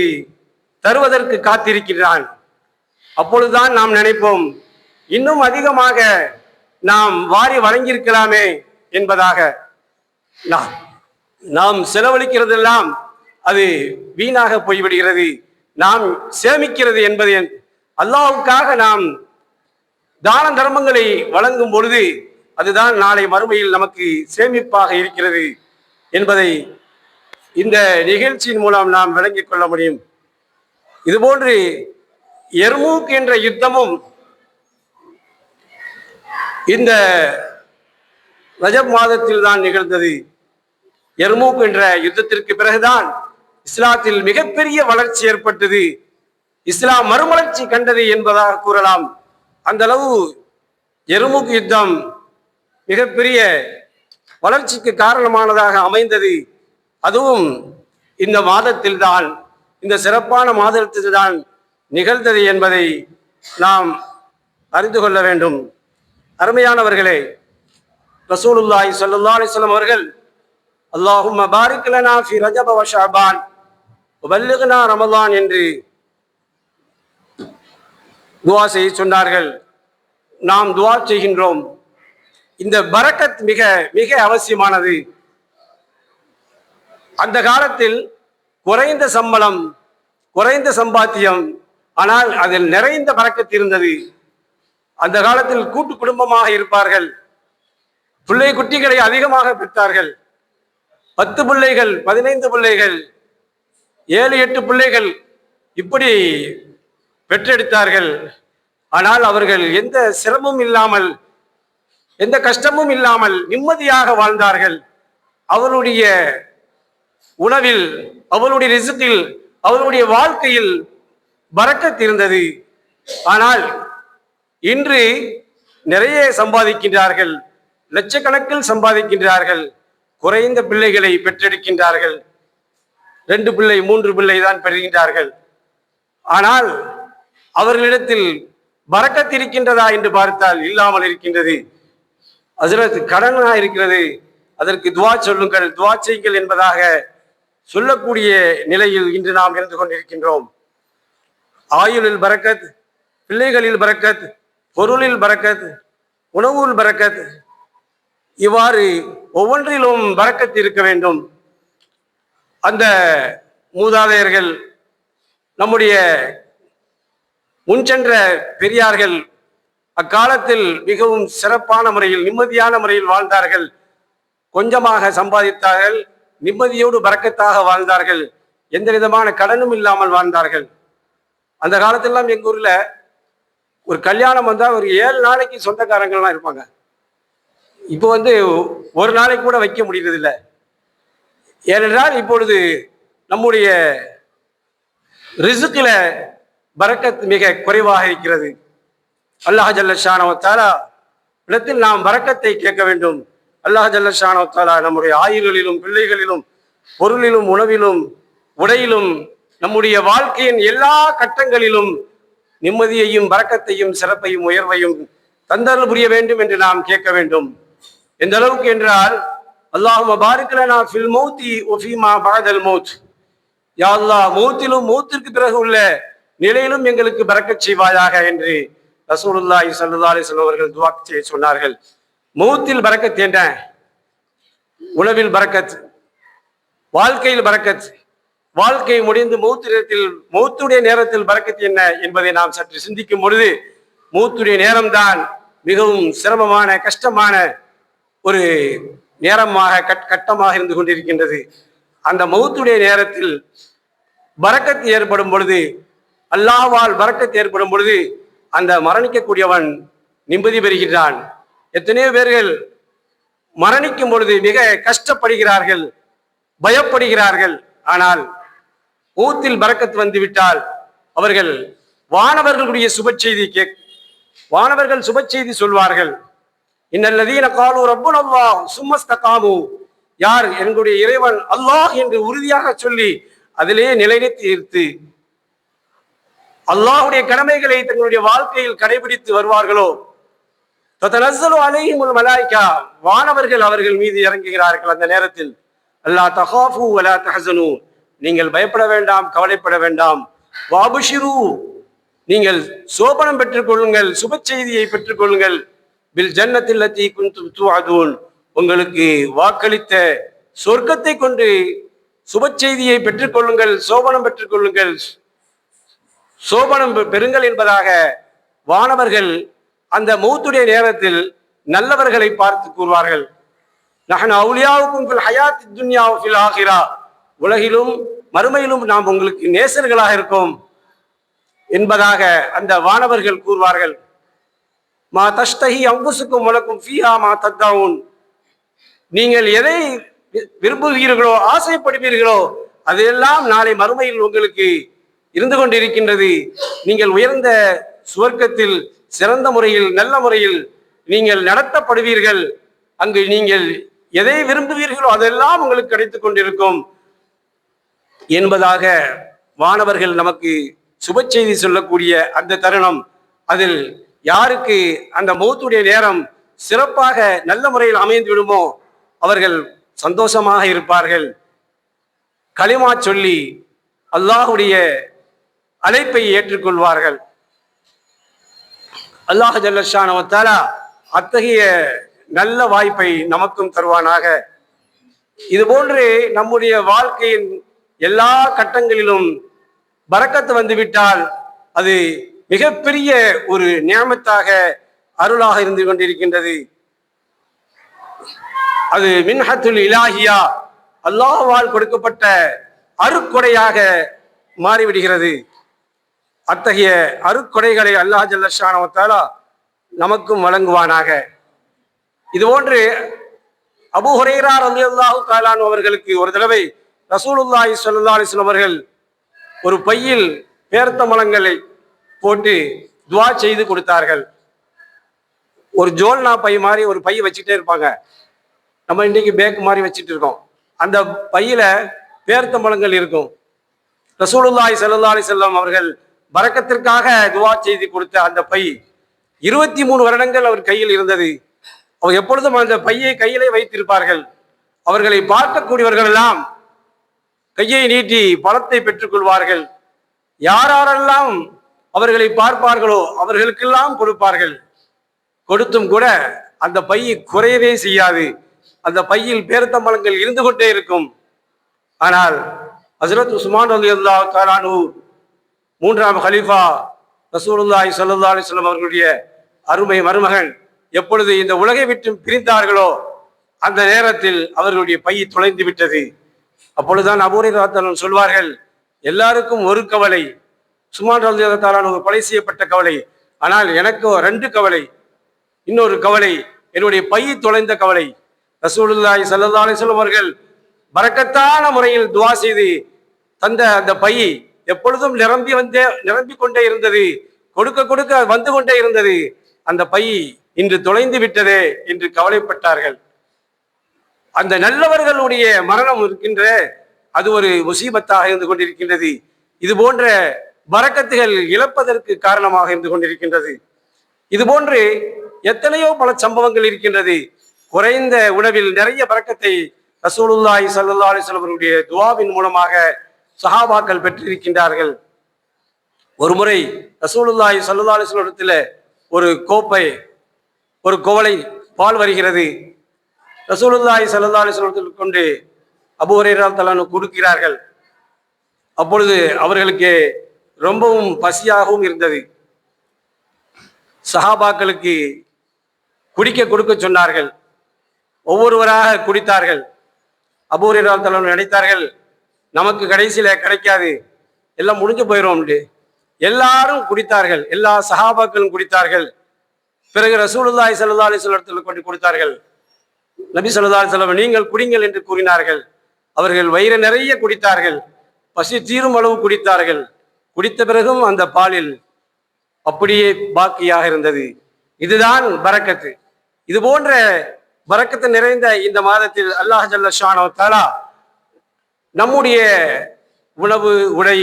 தருவதற்கு காத்திருக்கிறான். அப்பொழுதுதான் நாம் நினைப்போம், இன்னும் அதிகமாக நாம் வாரி வழங்கியிருக்கலாமே என்பதாக. நாம் செலவழிக்கிறதெல்லாம் அது வீணாக போய்விடுகிறது. நாம் சேமிக்கிறது என்பது அல்லாஹ்வுக்காக நாம் தான தர்மங்களை வழங்கும் பொழுது அதுதான் நாளை மறுமையில் நமக்கு சேமிப்பாக இருக்கிறது என்பதை இந்த நிகழ்ச்சியின் மூலம் நாம் விளங்கிக் கொள்ள முடியும். இதுபோன்று எர்மூக் என்ற யுத்தமும் இந்த ரஜப் மாதத்தில் தான் நிகழ்ந்தது. எர்மூக் என்ற யுத்தத்திற்கு பிறகுதான் இஸ்லாத்தில் மிகப்பெரிய வளர்ச்சி ஏற்பட்டது, இஸ்லாம் மறுமலர்ச்சி கண்டது என்பதாக கூறலாம். அந்த அளவு எர்மூக் யுத்தம் மிகப்பெரிய வளர்ச்சிக்கு காரணமானதாக அமைந்தது. அதுவும் இந்த மாதத்தில் தான், இந்த சிறப்பான மாதத்தில் தான் நிகழ்ந்தது என்பதை நாம் அறிந்து கொள்ள வேண்டும். அருமையானவர்களே, ரசூலுல்லாஹி ஸல்லல்லாஹு அலைஹி வஸல்லம் அவர்கள் அல்லாஹும்ம பாரிக் லனா ஃபி ரஜப வ ஷஅபான் வபல்லிக்னா ரமலான் என்று துஆ செய்ய சொன்னார்கள். நாம் துஆ செய்கின்றோம். இந்த பரக்கத் மிக மிக அவசியமானது. அந்த காலத்தில் குறைந்த சம்பளம், குறைந்த சம்பாத்தியம், ஆனால் அதில் நிறைந்த பரக்கத் இருந்தது. அந்த காலத்தில் கூட்டு குடும்பமாக இருப்பார்கள். பிள்ளை குட்டிகளை அதிகமாக பெற்றார்கள். 10 பிள்ளைகள், 15 பிள்ளைகள், 7, 8 பிள்ளைகள் இப்படி பெற்றெடுத்தார்கள். ஆனால் அவர்கள் எந்த சிரமமும் இல்லாமல், எந்த கஷ்டமும் இல்லாமல் நிம்மதியாக வாழ்ந்தார்கள். அவருடைய உணவில், அவருடைய ரிஸ்கில், அவருடைய வாழ்க்கையில் பரக்கத் இருந்தது. ஆனால் இன்று நிறைய சம்பாதிக்கின்றார்கள், லட்சக்கணக்கில் சம்பாதிக்கின்றார்கள், குறைந்த பிள்ளைகளை பெற்றெடுக்கின்றார்கள். 2 பிள்ளை 3 பிள்ளை தான் பெறுகின்றார்கள். ஆனால் அவர்களிடத்தில் பரக்கத் இருக்கின்றதா என்று பார்த்தால் இல்லாமல் இருக்கின்றது. ஹஜ்ரத் கடனாக இருக்கிறது, அதற்கு துஆ சொல்லுங்கள், துஆ செய்யுங்கள் என்பதாக சொல்லக்கூடிய நிலையில் இன்று நாம் இருந்து கொண்டிருக்கின்றோம். ஆயுளில் பரக்கத், பிள்ளைகளில் பரக்கத், பொருளில் பரக்கத், உணவுல் பரக்கத், இவ்வாறு ஒவ்வொன்றிலும் பரக்கத் இருக்க வேண்டும். அந்த மூதாதையர்கள், நம்முடைய முன்சென்ற பெரியார்கள் அக்காலத்தில் மிகவும் சிறப்பான முறையில், நிம்மதியான முறையில் வாழ்ந்தார்கள். கொஞ்சமாக சம்பாதித்தார்கள், நிம்மதியோடு பரக்கத்தாக வாழ்ந்தார்கள், எந்த விதமான கடனும் இல்லாமல் வாழ்ந்தார்கள். அந்த காலத்திலாம் எங்க ஊர்ல ஒரு கல்யாணம் வந்தா ஒரு 7 நாளைக்கு சொந்தக்காரங்கள்லாம் இருப்பாங்க. இப்போ ஒரு நாளைக்கு கூட வைக்க முடியறதில்லை. ஏனென்றால் இப்பொழுது நம்முடைய ரிஸ்கில பரக்கத் மிக குறைவாக இருக்கிறது. அல்லாஹ் ஜல்ல ஷானஹு வ தஆலா இடத்தில் நாம் பரக்கத்தை கேட்க வேண்டும். அல்லாஹ் ஜல்ல ஷானஹு வ தஆலா நம்முடைய ஆயுள்களிலும், பிள்ளைகளிலும், பொருளிலும், உணவிலும், உடையிலும், நம்முடைய வாழ்க்கையின் எல்லா கட்டங்களிலும் நிம்மதியையும், பரக்கத்தையும், சிறப்பையும், உயர்வையும் தந்தருள் புரிய வேண்டும் என்று நாம் கேட்க வேண்டும். எந்த அளவுக்கு என்றால், அல்லாஹும்ம பாரிக் லனா ஃபில் மௌத்தி வ ஃபீமா பஅதல் மௌத், யா அல்லாஹ், மௌத்திலும் மௌத்திற்கு பிறகு உள்ள நிலையிலும் எங்களுக்கு பரக்கத் செய்வாயாக என்று ரசூலுல்லாஹி ஸல்லல்லாஹு அலைஹி வஸல்லம் அவர்கள் துஆ செய்ய சொன்னார்கள். மௌத்தில் பரக்கத் என்ன? உணவில் பரக்கத், வாழ்க்கையில் பரக்கத். வாழ்க்கை முடிந்து மௌத்துடைய நேரத்தில் பரக்கத் என்ன என்பதை நாம் சற்று சிந்திக்கும் பொழுது, மௌத்துடைய நேரம்தான் மிகவும் சிரமமான, கஷ்டமான ஒரு நேரமாக, கட்டமாக இருந்து கொண்டிருக்கின்றது. அந்த மௌத்துடைய நேரத்தில் பரக்கத் ஏற்படும் பொழுது, அல்லாஹ்வால் பரக்கத் ஏற்படும் பொழுது, அந்த மரணிக்கக்கூடியவன் நிம்மதி பெறுகின்றான். எத்தனையோ பேர்கள் மரணிக்கும் பொழுது மிக கஷ்டப்படுகிறார்கள், பயப்படுகிறார்கள். ஆனால் மௌத்தில் பரக்கத் வந்துவிட்டால் அவர்கள் வானவர்களுடைய சுப செய்தி வானவர்கள் சுப செய்தி சொல்வார்கள். இன்னல்லதீன காலு ரப்புனல்லாஹ் சும்மஸ்தகாமு, யார் எங்களுடைய இறைவன் அல்லாஹ் என்று உறுதியாக சொல்லி அதிலே நிலைநிறுத்தி அல்லாஹுடைய கடமைகளை தங்களுடைய வாழ்க்கையில் கடைபிடித்து வருவார்களோ, ததனஸ்ஸலு அலைஹிமுல் மலாயிகா, வானவர்கள் அவர்கள் மீது இறங்குகிறார்கள். அந்த நேரத்தில் அல்லா தகாஃபு வலா தஹஸனு, நீங்கள் பயப்பட வேண்டாம், கவலைப்பட வேண்டாம். வாபுஷிரு, நீங்கள் சோபனம் பெற்றுக் கொள்ளுங்கள், சுப செய்தியை பெற்றுக் கொள்ளுங்கள். பில் ஜன்னத்தில் லத்தி குன்தும் துஅதூன், உங்களுக்கு வாக்களித்த சொர்க்கத்தை கொண்டு சுப செய்தியை பெற்றுக் கொள்ளுங்கள், சோபனம் பெற்றுக் கொள்ளுங்கள், சோபனம் பெறுங்கள் என்பதாக வானவர்கள் அந்த மௌத்துடைய நேரத்தில் நல்லவர்களை பார்த்து கூறுவார்கள். நஹ்னு அவுலியாவுக்கும் ஃபில் ஹயாத்தித் துன்யா வ ஃபில் ஆகிரா, உலகிலும் மறுமையிலும் நாம் உங்களுக்கு நேசர்களாக இருக்கோம் என்பதாக அந்த வானவர்கள் கூறுவார்கள். மா தஷ்தஹி அன்ஃபுசுக்கும் வலக்கும் ஃபீஹா மா தத்தஊன், நீங்கள் எதை விரும்புகிறீர்களோ, ஆசைப்படுவீர்களோ அதையெல்லாம் நாளை மறுமையில் உங்களுக்கு இருந்து கொண்டிருக்கின்றது. நீங்கள் உயர்ந்த சுவர்க்கத்தில் சிறந்த முறையில், நல்ல முறையில் நீங்கள் நடத்தப்படுவீர்கள். அங்கு நீங்கள் எதை விரும்புவீர்களோ அதெல்லாம் உங்களுக்கு கிடைத்துக் கொண்டிருக்கும் என்பதாக வானவர்கள் நமக்கு சுப செய்தி சொல்லக்கூடிய அந்த தருணம் அதில் யாருக்கு அந்த மௌத்துடைய நேரம் சிறப்பாக நல்ல முறையில் அமைந்து விடுமோ அவர்கள் சந்தோஷமாக இருப்பார்கள். கலிமா சொல்லி அல்லாஹுடைய அழைப்பை ஏற்றுக்கொள்வார்கள். அல்லாஹ் ஜல்ல ஷானஹு வ தஆலா அத்தகைய நல்ல வாய்ப்பை நமக்கும் தருவானாக. இது போன்று நம்முடைய வாழ்க்கையின் எல்லா கட்டங்களிலும் பரக்கத்து வந்துவிட்டால் அது மிகப்பெரிய ஒரு நியமத்தாக அருளாக இருந்து கொண்டிருக்கின்றது. அது மின்ஹத்துல் இலாஹியா, அல்லாஹ்வால் கொடுக்கப்பட்ட அருட்கொடையாக மாறிவிடுகிறது. அத்தகைய அருட்கொடைகளை அல்லாஹ் ஜல்ல ஷானஹு வ தஆலா நமக்கும் வழங்குவானாக. இதுபோன்று அபூ ஹுரைரா ரலியல்லாஹு தஆலா அன்ஹு அவர்களுக்கு ஒரு தடவை ரசூலுல்லாஹி ஸல்லல்லாஹு அலைஹி வஸல்லம் அவர்கள் ஒரு பையில் பேர்த்தம்பழங்களை போட்டு துஆ செய்து கொடுத்தார்கள். ஒரு ஜோல்னா பை மாதிரி ஒரு பை வச்சுட்டே இருப்பாங்க. நம்ம இன்னைக்கு பேக் மாதிரி வச்சுட்டு இருக்கோம். அந்த பையில பேர்த்தம்பழங்கள் இருக்கும். ரசூலுல்லாஹி ஸல்லல்லாஹு அலைஹி வஸல்லம் அவர்கள் பரக்கத்திற்காக துஆ செய்து கொடுத்த அந்த பை 23 வருடங்கள் அவர் கையில் இருந்தது. அவர் எப்பொழுதும் அந்த பையை கையிலே வைத்திருப்பார்கள். அவர்களை பார்க்கக்கூடியவர்கள் எல்லாம் கையை நீட்டி பழத்தை பெற்றுக் கொள்வார்கள். யாரெல்லாம் அவர்களை பார்ப்பார்களோ அவர்களுக்கெல்லாம் கொடுப்பார்கள். கொடுத்தும் கூட அந்த பை குறையவே செய்யாது. அந்த பையில் பேரித்தம்பழங்கள் இருந்து கொண்டே இருக்கும். ஆனால் ஹஜ்ரத் உஸ்மான் ரலியல்லாஹு தஆலா அன்ஹு 3ஆம் கலீஃபா ரசூலுல்லாஹி ஸல்லல்லாஹு அலைஹி வஸல்லம் அவர்களுடைய அருமை மருமகன் எப்பொழுது இந்த உலகை விட்டு பிரிந்தார்களோ அந்த நேரத்தில் அவர்களுடைய பை தொலைந்து விட்டது. அப்பொழுதுதான் அபூ ஹுரைரா ரலியல்லாஹு அன்ஹு சொல்வார்கள், எல்லாருக்கும் ஒரு கவலை, உஸ்மான் ரலியல்லாஹு தஆலா அன்ஹு கொலை செய்யப்பட்ட கவலை, ஆனால் எனக்கு 2 கவலை. இன்னொரு கவலை என்னுடைய பை தொலைந்த கவலை. ரசூலுல்லாஹி ஸல்லல்லாஹு அலைஹி வஸல்லம் அவர்கள் பரக்கத்தான முறையில் துஆ செய்து தந்த அந்த பை எப்பொழுதும் நிரம்பி கொண்டே இருந்தது. கொடுக்க கொடுக்க வந்து கொண்டே இருந்தது. அந்த பை இன்று தொலைந்து விட்டதே என்று கவலைப்பட்டார்கள். அந்த நல்லவர்களுடைய மரணம் இருக்கின்ற அது ஒரு முசீபத்தாக இருந்து கொண்டிருக்கின்றது. இது போன்ற பரக்கத்துகள் இழப்பதற்கு காரணமாக இருந்து கொண்டிருக்கின்றது. இது போன்று எத்தனையோ பல சம்பவங்கள் இருக்கின்றது. குறைந்த உணவில் நிறைய பரக்கத்தை ரசூலுல்லாஹி ஸல்லல்லாஹு அலைஹி வஸல்லம் அவர்களுடைய துஆவின் மூலமாக சஹாபாக்கள் பெற்றிருக்கின்றார்கள். ஒரு முறை ரசூலுல்லாஹி ஸல்லல்லாஹு அலைஹி வஸல்லம் இடத்துல ஒரு கோப்பை, ஒரு குவளை பால் வருகிறது. ரசூலுல்லாஹி ஸல்லல்லாஹு அலைஹி வஸல்லம் கொண்டு அபூ ஹுரைரா ரலியல்லாஹு அன்ஹு கொடுக்கிறார்கள். அப்பொழுது அவர்களுக்கு ரொம்பவும் பசியாகவும் இருந்தது. சஹாபாக்களுக்கு குடிக்க கொடுக்க சொன்னார்கள். ஒவ்வொருவராக குடித்தார்கள். அபூ ஹுரைரா ரலியல்லாஹு அன்ஹு நினைத்தார்கள், நமக்கு கடைசியில கிடைக்காது, எல்லாம் முடிஞ்சு போயிடும். எல்லாரும் குடித்தார்கள். எல்லா சஹாபாக்களும் குடித்தார்கள். பிறகு ரசூலுல்லாஹி ஸல்லல்லாஹு அலைஹி வஸல்லம் கொண்டு கொடுத்தார்கள். நபி ஸல்லல்லாஹு அலைஹி வஸல்லம் நீங்கள் குடிங்கள் என்று கூறினார்கள். அவர்கள் வயிறு நிறைய குடித்தார்கள். பசி தீரும் அளவு குடித்தார்கள். குடித்த பிறகும் அந்த பாலில் அப்படியே பாக்கியாக இருந்தது. இதுதான் பரக்கத்து. இது போன்ற பரக்கத்து நிறைந்த இந்த மாதத்தில் அல்லாஹ் ஜல்ல ஷானஹு தஆலா நம்முடைய உணவு, உடை,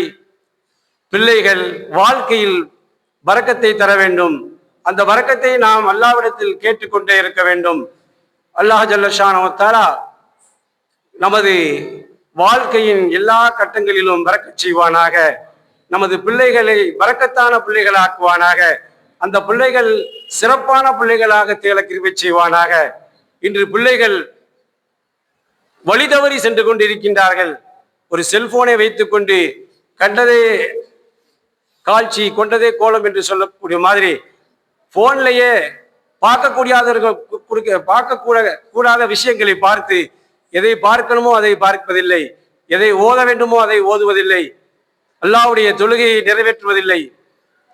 பிள்ளைகள் வாழ்க்கையில் பரக்கத்தை தர வேண்டும். அந்த பரக்கத்தை நாம் அல்லாஹ்விடத்தில் கேட்டுக்கொண்டே இருக்க வேண்டும். அல்லாஹ் ஜல்ல ஷானஹு தஆலா நமது வாழ்க்கையின் எல்லா கட்டங்களிலும் பரக்கத் செய்வானாக. நமது பிள்ளைகளை பரக்கத்தான பிள்ளைகளாக்குவானாக. அந்த பிள்ளைகள் சிறப்பான பிள்ளைகளாக திகழ கிருபை செய்வானாக. இன்று பிள்ளைகள் வழி தவறி சென்று கொண்டிருக்கின்றார்கள். ஒரு செல்போனை வைத்துக்கொண்டு கண்டதே காட்சி கொண்டதே கோலம் என்று சொல்லக்கூடிய மாதிரி போன்லேயே பார்க்கக்கூடாத விஷயங்களை பார்த்து எதை பார்க்கணுமோ அதை பார்ப்பதில்லை, எதை ஓத வேண்டுமோ அதை ஓதுவதில்லை, அல்லாஹ்வுடைய தொழுகையை நிறைவேற்றுவதில்லை.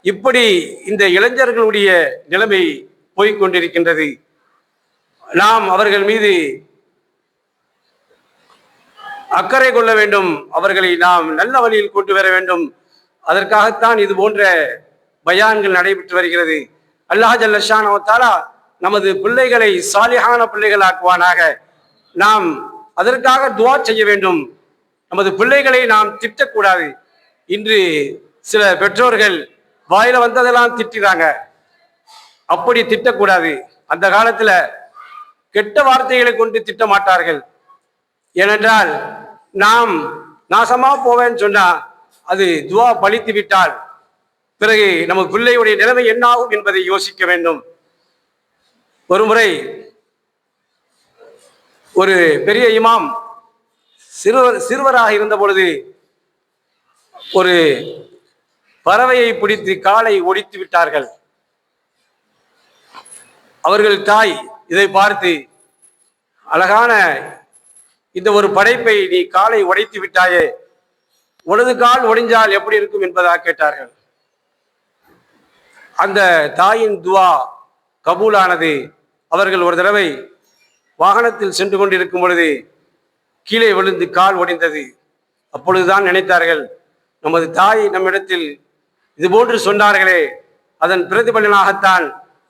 இப்படி இந்த இளைஞர்களுடைய நிலைமை போய்கொண்டிருக்கின்றது. நாம் அவர்கள் மீது அக்கறை கொள்ள வேண்டும். அவர்களை நாம் நல்ல வழியில் கொண்டு வர வேண்டும். அதற்காகத்தான் இது போன்ற பயான்கள் நடைபெற்று வருகிறது. அல்லாஹ் ஜல்ல ஷானஹு தஆலா நமது பிள்ளைகளை சாலிஹான பிள்ளைகளாக்குவானாக. நாம் அதற்காக துஆ செய்ய வேண்டும். நமது பிள்ளைகளை நாம் திட்டக்கூடாது. இன்று சில பெற்றோர்கள் வாயில வந்ததெல்லாம் திட்டுறாங்க. அப்படி திட்டக்கூடாது. அந்த காலத்துல கெட்ட வார்த்தைகளை கொண்டு திட்ட மாட்டார்கள். ஏனென்றால் நாம் நாசமா போவேன்னு சொன்னா அது துவா பலித்து விட்டால் பிறகு நம்ம பிள்ளையுடைய நிலைமை என்ன ஆகும் என்பதை யோசிக்க வேண்டும். ஒரு முறை ஒரு பெரிய இமாம் சிறுவராக இருந்த பொழுது ஒரு பறவையை பிடித்து காலை ஒடித்து விட்டார்கள். அவர்கள் தாய் இதை பார்த்து, அழகான இந்த ஒரு படைப்பை நீ காலை உடைத்து விட்டாயே, உனது கால் ஒடிஞ்சால் எப்படி இருக்கும் என்பதாக கேட்டார்கள். அந்த தாயின் துவா கபூலானது. அவர்கள் ஒரு தடவை வாகனத்தில் சென்று கொண்டிருக்கும் பொழுது கீழே விழுந்து கால் ஒடிந்தது. அப்பொழுதுதான் நினைத்தார்கள், நமது தாய் நம்மிடத்தில் இது போன்று சொன்னார்களே, அதன் பிரதிபலனாகத்தான்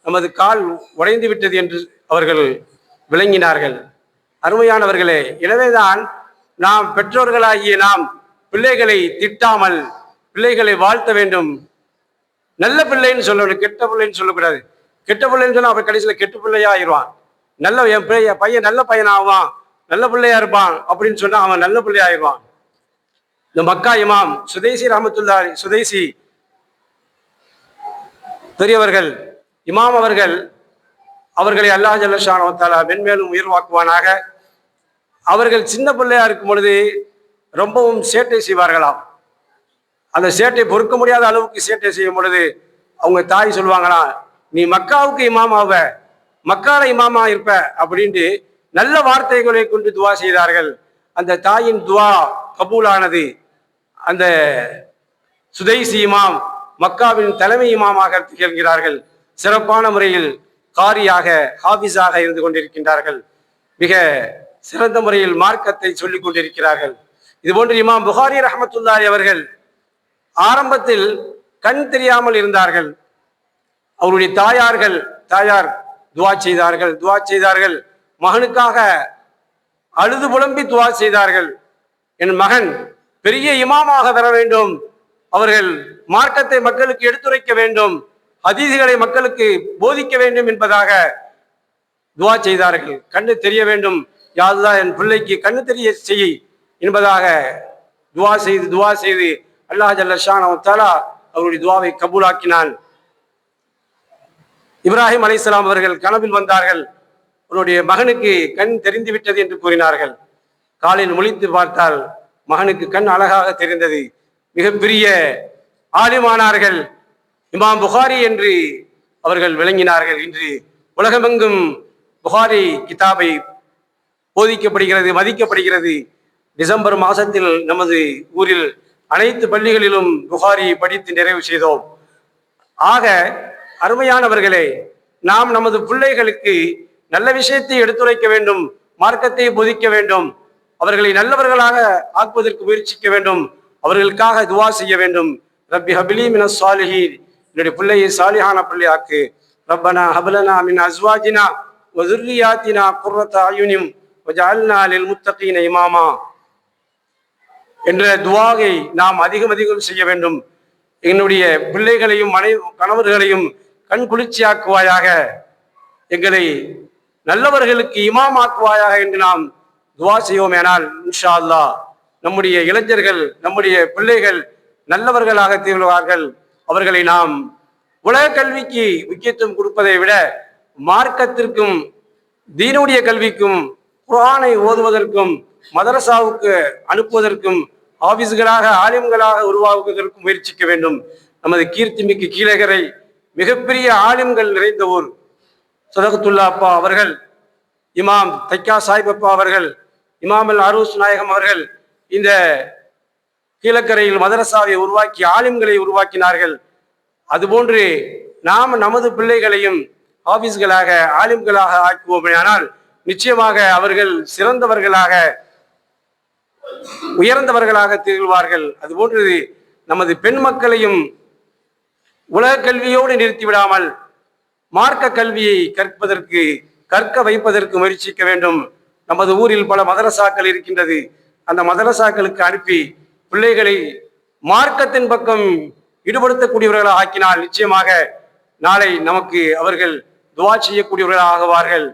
நமது கால் உடைந்து விட்டது என்று அவர்கள் விளங்கினார்கள். அருமையானவர்களே, எனவேதான் நாம் பெற்றோர்களாகிய நாம் பிள்ளைகளை திட்டாமல் பிள்ளைகளை வாழ்த்த வேண்டும். நல்ல பிள்ளைன்னு சொல்லணும், கெட்ட பிள்ளைன்னு சொல்லக்கூடாது. கெட்ட பிள்ளைன்னு சொன்னா அவர் கடைசியில் கெட்ட பிள்ளையா ஆயிடுவான். நல்ல என் பையன் நல்ல பையன் ஆவான், நல்ல பிள்ளையா இருப்பான் அப்படின்னு சொன்னா அவன் நல்ல பிள்ளை ஆயிடுவான். இந்த மக்கா இமாம் சுதைசி ரஹமத்துல்லாஹி சுதைசி பெரியவர்கள் இமாம் அவர்களை அல்லாஹ் ஜல்ல ஷானஹு வ தஆலா மென்மேலும் உயர்வாக்குவானாக. அவர்கள் சின்ன பிள்ளையா இருக்கும் பொழுது ரொம்பவும் சேட்டை செய்வார்களாம். அந்த சேட்டை பொறுக்க முடியாத அளவுக்கு சேட்டை செய்யும் பொழுது அவங்க தாய் சொல்லுவாங்களா, நீ மக்காவுக்கு இமாமாவ, மக்கால இமாமா இருப்ப அப்படின்ட்டு நல்ல வார்த்தைகளை கொண்டு துவா செய்தார்கள். அந்த தாயின் துவா கபூலானது. அந்த சுதைசி இமாம் மக்காவின் தலைமை இமாமாக திகழ்கிறார்கள். சிறப்பான முறையில் காரியாக ஹாபிஸாக இருந்து கொண்டிருக்கின்றார்கள். மிக சிறந்த முறையில் மார்க்கத்தை சொல்லிக் கொண்டிருக்கிறார்கள். இது போன்று இமாம் புகாரி ரஹமத்துல்லாஹி அவர்கள் ஆரம்பத்தில் கண் தெரியாமல் இருந்தார்கள். அவருடைய தாயார் துவா செய்தார்கள். மகனுக்காக அழுது புலம்பி துவா செய்தார்கள். என் மகன் பெரிய இமாமாக வர வேண்டும், அவர்கள் மார்க்கத்தை மக்களுக்கு எடுத்துரைக்க வேண்டும், ஹதீஸ்களை மக்களுக்கு போதிக்க வேண்டும் என்பதாக துவா செய்தார்கள். கண்ணு தெரிய வேண்டும், யாருதான் என் பிள்ளைக்கு கண்ணு தெரிய செய் என்பதாக துவா செய்து அல்லாஹ் ஜல்ல ஷானஹு வ தஆலா அவருடைய துவாவை கபூலாக்கினான். இப்ராஹிம் அலைஹிஸ்ஸலாம் அவர்கள் கனவில் வந்தார்கள். அவருடைய மகனுக்கு கண் தெரிந்து விட்டது என்று கூறினார்கள். காலையில் முழித்து பார்த்தால் மகனுக்கு கண் அழகாக தெரிந்தது. மிகப்பெரிய ஆலிமானார்கள், இமாம் புகாரி என்று அவர்கள் விளங்கினார்கள். இன்று உலகமெங்கும் புகாரி கிதாபை போதிக்கப்படுகிறது, மதிக்கப்படுகிறது. டிசம்பர் மாதத்தில் நமது ஊரில் அனைத்து பள்ளிகளிலும் புகாரி படித்து நிறைவு செய்தோம். ஆக அருமையானவர்களே, நாம் நமது பிள்ளைகளுக்கு நல்ல விஷயத்தை எடுத்துரைக்க வேண்டும், மார்க்கத்தை போதிக்க வேண்டும், அவர்களை நல்லவர்களாக ஆக்குவதற்கு முயற்சிக்க வேண்டும், அவர்களுக்காக துவா செய்ய வேண்டும். ரப்பி ஹபிலி மினஸ் சாலிஹீன், என்னுடைய பிள்ளையை சாலிஹான பிள்ளையாக்கு. ரப்பனா ஹப்லனா மின் அஸ்வாஜினா வ ذُرِّيَّاتِنَا قُرَّةَ أَعْيُنٍ وَاجْعَلْنَا لِلْمُتَّقِينَ இமாமா என்ற துவாவை நாம் அதிகம் செய்ய வேண்டும். என்னுடைய பிள்ளைகளையும் கணவர்களையும் கண் குளிர்ச்சியாக்குவாயாக, எங்களை நல்லவர்களுக்கு இமாமாக்குவாயாக என்று நாம் துவா செய்வோமேனால் இன்ஷா அல்லாஹ் நம்முடைய இளைஞர்கள், நம்முடைய பிள்ளைகள் நல்லவர்களாக திகழ்வார்கள். அவர்களை நாம் உலக கல்விக்கு முக்கியத்துவம் கொடுப்பதை விட மார்க்கத்திற்கும் தீனுடைய கல்விக்கும் குர்ஆனை ஓதுவதற்கும் மதரசாவுக்கு அனுப்புவதற்கும் ஆபீஸ்களாக ஆலிம்களாக உருவாக்குவதற்கும் முயற்சிக்க வேண்டும். நமது கீர்த்திமிக்கு கீழகரை மிகப்பெரிய ஆலிம்கள் நிறைந்த ஊர். சதகத்துல்லா அப்பா அவர்கள், இமாம் தைக்கா சாஹிப் அப்பா அவர்கள், இமாம் அல் அரூஸ் நாயகம் அவர்கள் இந்த கீழக்கரையில் மதரசாவை உருவாக்கி ஆலிம்களை உருவாக்கினார்கள். அதுபோன்று நாம் நமது பிள்ளைகளையும் ஆபீஸ்களாக ஆலிம்களாக ஆக்குவோமேயானால் நிச்சயமாக அவர்கள் சிறந்தவர்களாக உயர்ந்தவர்களாக திகழ்வார்கள். அதுபோன்று நமது பெண் மக்களையும் உலக கல்வியோடு நிறுத்திவிடாமல் மார்க்க கல்வியை கற்க வைப்பதற்கு முயற்சிக்க வேண்டும். நமது ஊரில் பல மதரசாக்கள் இருக்கின்றது. அந்த மதரசாக்களுக்கு அனுப்பி பிள்ளைகளை மார்க்கத்தின் பக்கம் ஈடுபடுத்தக்கூடியவர்களாக ஆக்கினால் நிச்சயமாக நாளை நமக்கு அவர்கள் துவா செய்யக்கூடியவர்களாக ஆகுவார்கள்.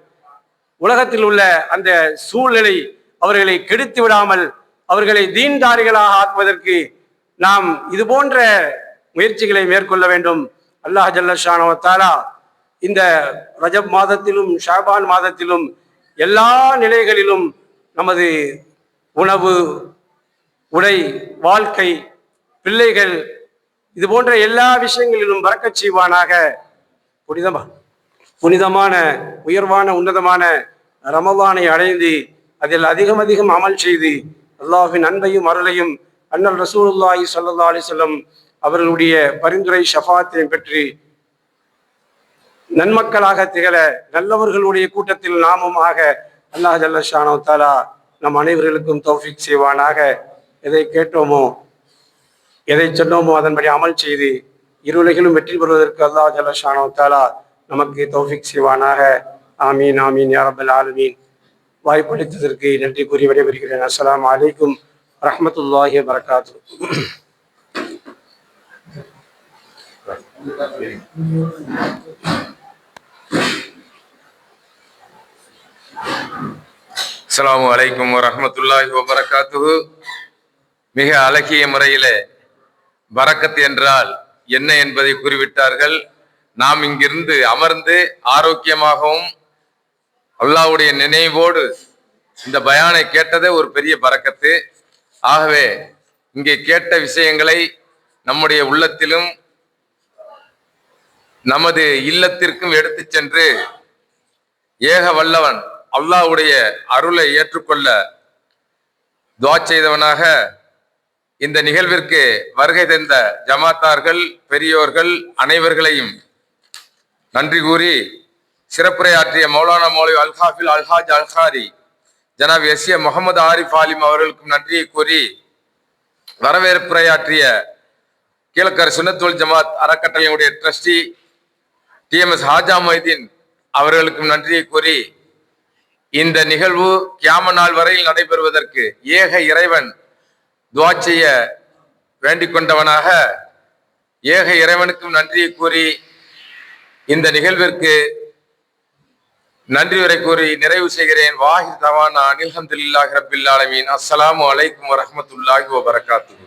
உலகத்தில் உள்ள அந்த சூழ்நிலை அவர்களை கெடுத்து விடாமல் அவர்களை தீன்தாரிகளாக ஆக்குவதற்கு நாம் இது போன்ற முயற்சிகளை மேற்கொள்ள வேண்டும். அல்லாஹ் ஜல்ல ஷானஹு வ தஆலா இந்த ரஜப் மாதத்திலும் ஷாபான் மாதத்திலும் எல்லா நிலைகளிலும் நமது உணவு, உடை, வாழ்க்கை, பிள்ளைகள் இது போன்ற எல்லா விஷயங்களிலும் பரக்கத் செய்வானாக. புனிதமான உயர்வான உன்னதமான ரமலானை அடைந்து அதில் அதிகம் அதிகம் அமல் செய்து அல்லாஹ்வின் அன்பையும் அருளையும் அண்ணல் ரசூலுல்லாஹி ஸல்லல்லாஹு அலைஹி வஸல்லம் அவர்களுடைய பரிந்துரை ஷஃபாத்தையும் பெற்று நன்மக்களாக திகழ நல்லவர்களுடைய கூட்டத்தில் நாமும் ஆக அல்லாஹ் ஜல்ல ஷானஹு வ தஆலா நம் அனைவர்களுக்கும் தௌஃபீக் செய்வானாக. எதை கேட்டோமோ எதை சொன்னோமோ அதன்படி அமல் செய்து இருளைகளும் வெற்றி பெறுவதற்கு அல்லாஹ் ஜல்ல ஷானஹு வ தஆலா நமக்கு தௌஃபீக் செய்வானாக. ஆமீன் ஆமீன் யா ரப்பல் ஆலமீன். வாய்ப்பளித்ததற்கு நன்றி கூறி விடைபெறுகிறேன். அஸ்ஸலாமு அலைக்கும் வரஹ்மத்துல்லாஹி வ பரகாத்துஹு. அஸ்ஸலாமு அலைக்கும் வரஹ்மத்துல்லாஹி வபரகாத்துஹு. மிக அழகிய முறையிலே பரக்கத் என்றால் என்ன என்பதை கூறிவிட்டார்கள். நாம் இங்கிருந்து அமர்ந்து ஆரோக்கியமாகவும் அல்லாஹ்வுடைய நினைவோடு இந்த பயானை கேட்டதே ஒரு பெரிய பரக்கத்து. ஆகவே இங்கே கேட்ட விஷயங்களை நம்முடைய உள்ளத்திலும் நமது இல்லத்திற்கும் எடுத்து சென்று ஏக வல்லவன் அல்லாஹ்வுடைய அருளை ஏற்றுக்கொள்ள துஆ செய்தவனாக இந்த நிகழ்விற்கு வருகை தந்த ஜமாத்தார்கள், பெரியோர்கள் அனைவர்களையும் நன்றி கூறி சிறப்புரையாற்றிய மௌலானா மௌலவி அல்ஹாஃபில் அல்ஹாஜ் அல்ஹாரி ஜனாப் எஸ்ஏ முகமது ஆரிஃப் ஆலிம் அவர்களுக்கும் நன்றியை கூறி வரவேற்புரையாற்றிய கீழக்கர் சுன்னத்துல் ஜமாத் அறக்கட்டளையுடைய ட்ரஸ்டி டிஎம்எஸ் ஹாஜா மொய்தீன் அவர்களுக்கும் நன்றியை கூறி இந்த நிகழ்வு கியாம நாள் வரையில் நடைபெறுவதற்கு ஏக இறைவன் துஆ செய்ய வேண்டிக் கொண்டவனாக ஏக இறைவனுக்கும் நன்றியை கூறி இந்த நிகழ்விற்கு நன்றி உரை கூறி நிறைவு செய்கிறேன். வாஹிர் தவானா அனில் ஹம்துலில்லாஹி ரப்பில் ஆலமீன். அஸ்ஸலாமு அலைக்கும் வரஹ்மத்துல்லாஹி வபரகாத்துஹு.